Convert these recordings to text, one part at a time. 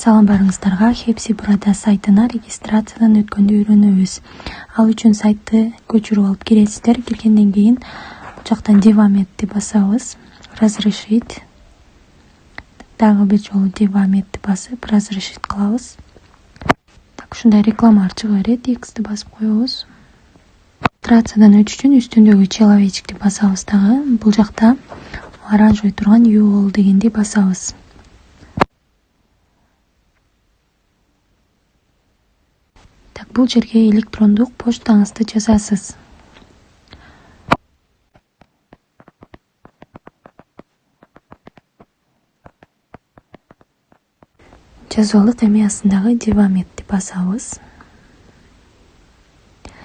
Салам барыңыздарга. Хепси-Burada сайтына регистрациядан өткөндү үйрөнөбүз. Ал үчүн сайтты көчүрүп алып киресиздер. Киргенден кийин бул жактан Devamet'ти басабыз. Разрешить. Дагы бир жолу Devamet'ти басып, разрешить кылабыз. Так, ушундай реклама чыга берет. X'ти басып коебуз. Регистрациядан өтүш үчүн үстүндөгү человечикти басабыз дагы. Бул жакта оранжевый турган UOL дегенди басабыз. Бул жерге электрондук поштаңызды жазасыз. Жазып алдык, эми астындагы Devamet'ти басабыз.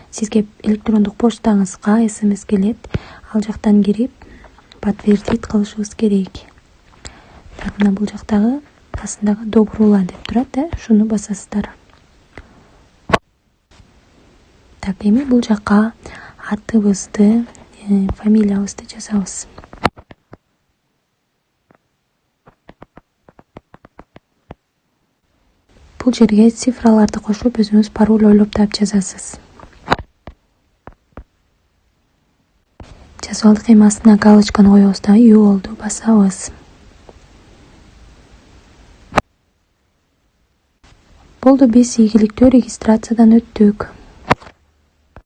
Сизге электрондук поштаңызга SMS келет. Ал жактан кирип, подтвердить кылышыбыз керек. Так, мына бул жактагы астындагы Добрула деп турат, шуну басасыздар. Так, эми бул жакка атыбызды, фамилиябызды жазабыз. Бул жерге цифраларды кошуп, өзүңүз пароль ойлоп таап жазасыз. Жазып алдык, эми астына галочканы коебуз да UOL'ду басабыз. Болду, биз ийгиликтүү регистрациядан өттүк.